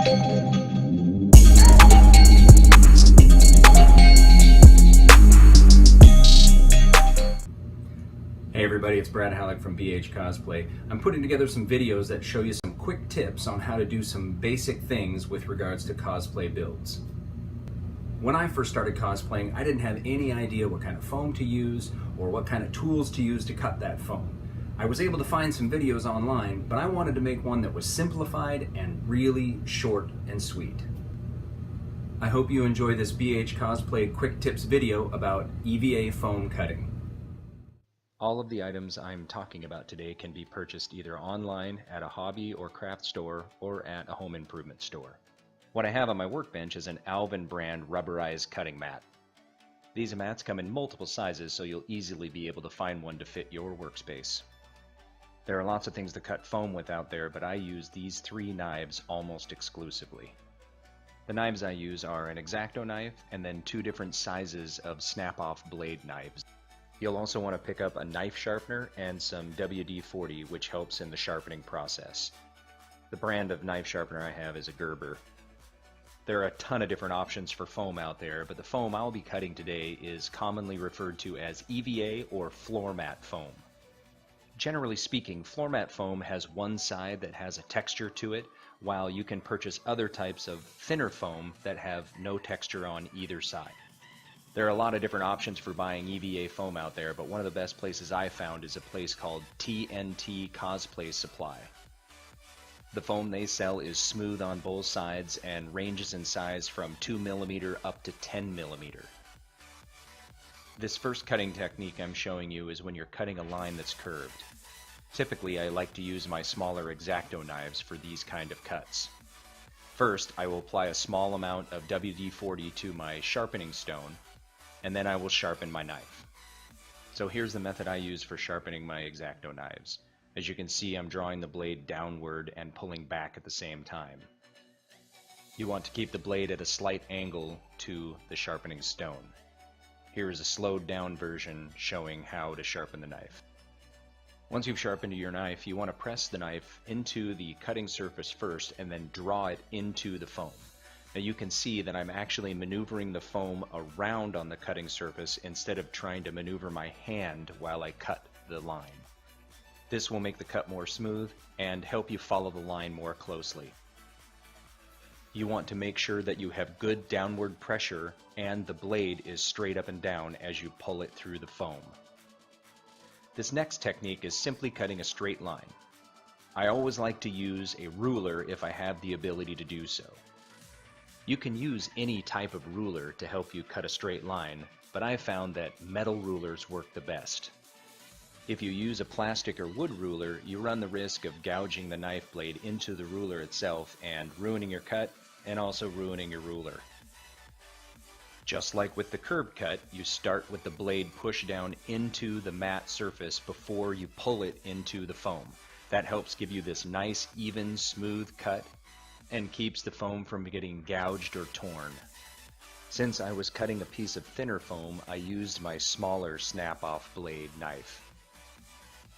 Hey everybody, it's Brad Halleck from BHCosplay. I'm putting together some videos that show you some quick tips on how to do some basic things with regards to cosplay builds. When I first started cosplaying, I didn't have any idea what kind of foam to use or what kind of tools to use to cut that foam. I was able to find some videos online, but I wanted to make one that was simplified and really short and sweet. I hope you enjoy this BHCosplay quick tips video about EVA foam cutting. All of the items I'm talking about today can be purchased either online at a hobby or craft store or at a home improvement store. What I have on my workbench is an Alvin brand rubberized cutting mat. These mats come in multiple sizes, so you'll easily be able to find one to fit your workspace. There are lots of things to cut foam with out there, but I use these 3 knives almost exclusively. The knives I use are an X-Acto knife and then 2 different sizes of snap-off blade knives. You'll also want to pick up a knife sharpener and some WD-40, which helps in the sharpening process. The brand of knife sharpener I have is a Gerber. There are a ton of different options for foam out there, but the foam I'll be cutting today is commonly referred to as EVA or floor mat foam. Generally speaking, floor mat foam has one side that has a texture to it, while you can purchase other types of thinner foam that have no texture on either side. There are a lot of different options for buying EVA foam out there, but one of the best places I found is a place called TNT Cosplay Supply. The foam they sell is smooth on both sides and ranges in size from 2mm up to 10mm. This first cutting technique I'm showing you is when you're cutting a line that's curved. Typically, I like to use my smaller X-Acto knives for these kind of cuts. First, I will apply a small amount of WD-40 to my sharpening stone, and then I will sharpen my knife. So here's the method I use for sharpening my X-Acto knives. As you can see, I'm drawing the blade downward and pulling back at the same time. You want to keep the blade at a slight angle to the sharpening stone. Here is a slowed down version showing how to sharpen the knife. Once you've sharpened your knife, you want to press the knife into the cutting surface first and then draw it into the foam. Now you can see that I'm actually maneuvering the foam around on the cutting surface instead of trying to maneuver my hand while I cut the line. This will make the cut more smooth and help you follow the line more closely. You want to make sure that you have good downward pressure and the blade is straight up and down as you pull it through the foam. This next technique is simply cutting a straight line. I always like to use a ruler if I have the ability to do so. You can use any type of ruler to help you cut a straight line, but I've found that metal rulers work the best. If you use a plastic or wood ruler, you run the risk of gouging the knife blade into the ruler itself and ruining your cut and also ruining your ruler. Just like with the curb cut, you start with the blade pushed down into the matte surface before you pull it into the foam. That helps give you this nice, even, smooth cut and keeps the foam from getting gouged or torn. Since I was cutting a piece of thinner foam, I used my smaller snap-off blade knife.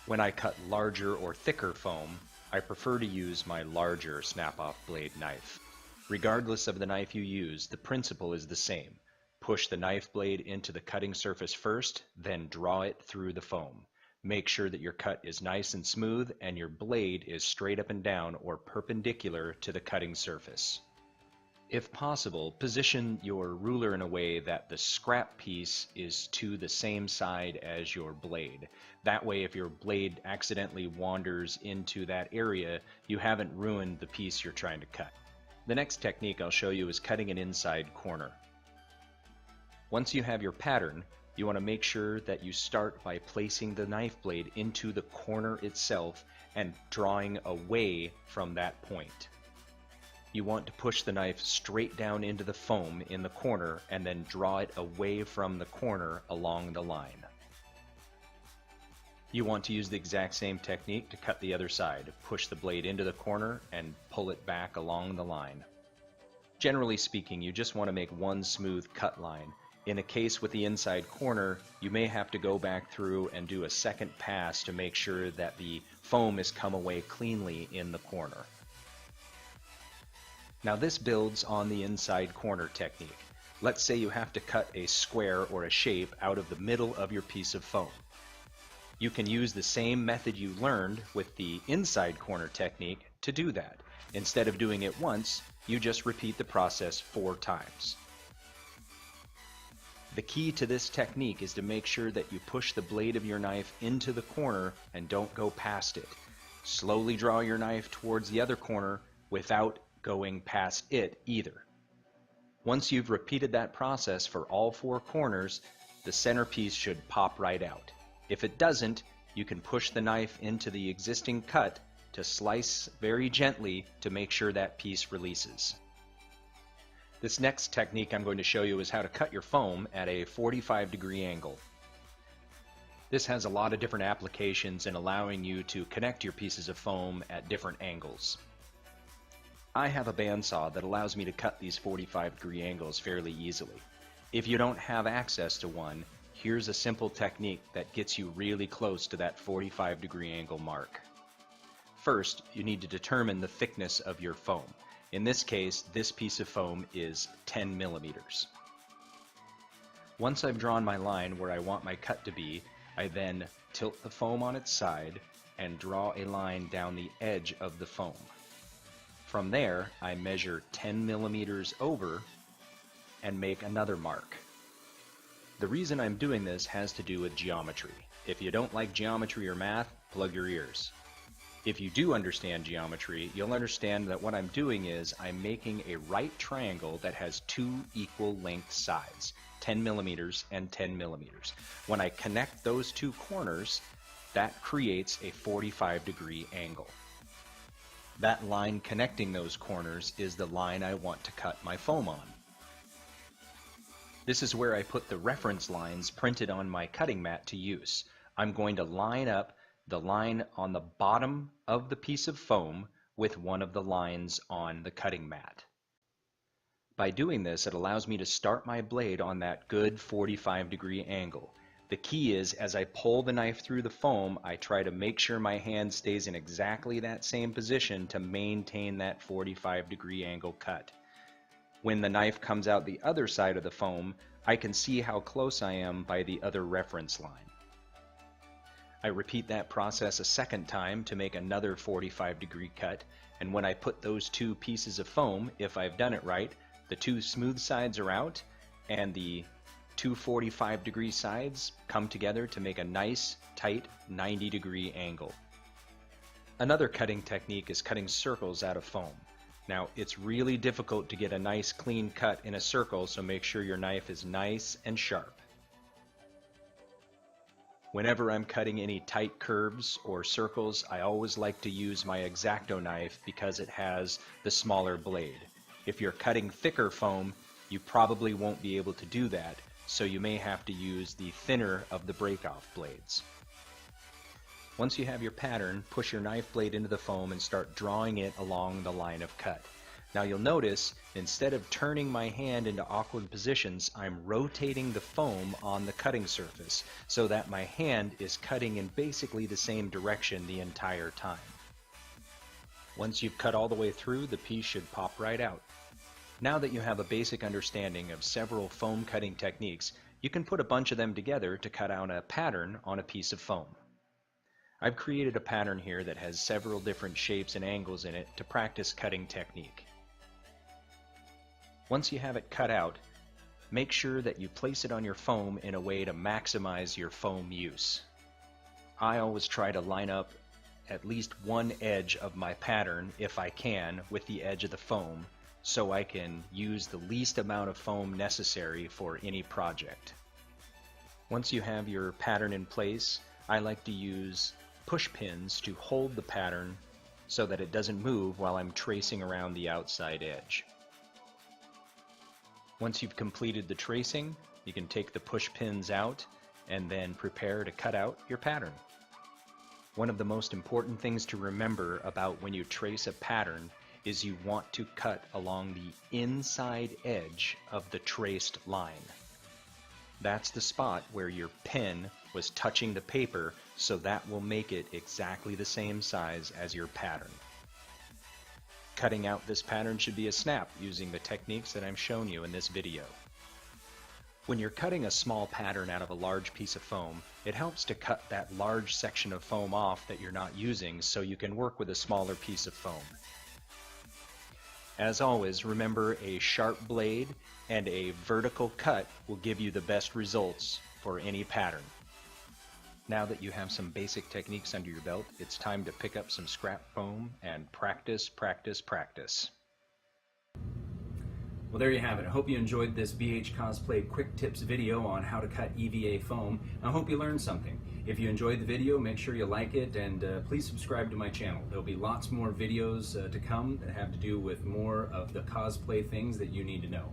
When I cut larger or thicker foam, I prefer to use my larger snap-off blade knife. Regardless of the knife you use, the principle is the same. Push the knife blade into the cutting surface first, then draw it through the foam. Make sure that your cut is nice and smooth and your blade is straight up and down or perpendicular to the cutting surface. If possible, position your ruler in a way that the scrap piece is to the same side as your blade. That way, if your blade accidentally wanders into that area, you haven't ruined the piece you're trying to cut. The next technique I'll show you is cutting an inside corner. Once you have your pattern, you want to make sure that you start by placing the knife blade into the corner itself and drawing away from that point. You want to push the knife straight down into the foam in the corner and then draw it away from the corner along the line. You want to use the exact same technique to cut the other side. Push the blade into the corner and pull it back along the line. Generally speaking, you just want to make one smooth cut line. In a case with the inside corner, you may have to go back through and do a second pass to make sure that the foam has come away cleanly in the corner. Now this builds on the inside corner technique. Let's say you have to cut a square or a shape out of the middle of your piece of foam. You can use the same method you learned with the inside corner technique to do that. Instead of doing it once, you just repeat the process 4 times. The key to this technique is to make sure that you push the blade of your knife into the corner and don't go past it. Slowly draw your knife towards the other corner without going past it either. Once you've repeated that process for all 4 corners, the centerpiece should pop right out. If it doesn't, you can push the knife into the existing cut to slice very gently to make sure that piece releases. This next technique I'm going to show you is how to cut your foam at a 45-degree angle. This has a lot of different applications in allowing you to connect your pieces of foam at different angles. I have a bandsaw that allows me to cut these 45-degree angles fairly easily. If you don't have access to one, here's a simple technique that gets you really close to that 45-degree angle mark. First, you need to determine the thickness of your foam. In this case, this piece of foam is 10 millimeters. Once I've drawn my line where I want my cut to be, I then tilt the foam on its side and draw a line down the edge of the foam. From there, I measure 10 millimeters over and make another mark. The reason I'm doing this has to do with geometry. If you don't like geometry or math, plug your ears. If you do understand geometry, you'll understand that what I'm doing is I'm making a right triangle that has 2 equal length sides, 10 millimeters and 10 millimeters. When I connect those 2 corners, that creates a 45-degree angle. That line connecting those corners is the line I want to cut my foam on. This is where I put the reference lines printed on my cutting mat to use. I'm going to line up the line on the bottom of the piece of foam with one of the lines on the cutting mat. By doing this, it allows me to start my blade on that good 45-degree angle. The key is, as I pull the knife through the foam, I try to make sure my hand stays in exactly that same position to maintain that 45-degree angle cut. When the knife comes out the other side of the foam, I can see how close I am by the other reference line. I repeat that process a second time to make another 45-degree cut, and when I put those 2 pieces of foam, if I've done it right, the 2 smooth sides are out and the 2 45-degree sides come together to make a nice, tight 90-degree angle. Another cutting technique is cutting circles out of foam. Now, it's really difficult to get a nice clean cut in a circle, so make sure your knife is nice and sharp. Whenever I'm cutting any tight curves or circles, I always like to use my X-Acto knife because it has the smaller blade. If you're cutting thicker foam, you probably won't be able to do that, so you may have to use the thinner of the break-off blades. Once you have your pattern, push your knife blade into the foam and start drawing it along the line of cut. Now you'll notice, instead of turning my hand into awkward positions, I'm rotating the foam on the cutting surface so that my hand is cutting in basically the same direction the entire time. Once you've cut all the way through, the piece should pop right out. Now that you have a basic understanding of several foam cutting techniques, you can put a bunch of them together to cut out a pattern on a piece of foam. I've created a pattern here that has several different shapes and angles in it to practice cutting technique. Once you have it cut out, make sure that you place it on your foam in a way to maximize your foam use. I always try to line up at least one edge of my pattern, if I can, with the edge of the foam, so I can use the least amount of foam necessary for any project. Once you have your pattern in place, I like to use push pins to hold the pattern so that it doesn't move while I'm tracing around the outside edge. Once you've completed the tracing, you can take the push pins out and then prepare to cut out your pattern. One of the most important things to remember about when you trace a pattern is you want to cut along the inside edge of the traced line. That's the spot where your pen was touching the paper, so that will make it exactly the same size as your pattern. Cutting out this pattern should be a snap using the techniques that I'm showing you in this video. When you're cutting a small pattern out of a large piece of foam, it helps to cut that large section of foam off that you're not using so you can work with a smaller piece of foam. As always, remember a sharp blade and a vertical cut will give you the best results for any pattern. Now that you have some basic techniques under your belt, it's time to pick up some scrap foam and practice, practice, practice. Well, there you have it. I hope you enjoyed this BHCosplay quick tips video on how to cut EVA foam. I hope you learned something. If you enjoyed the video, make sure you like it and please subscribe to my channel. There'll be lots more videos to come that have to do with more of the cosplay things that you need to know.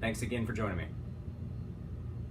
Thanks again for joining me.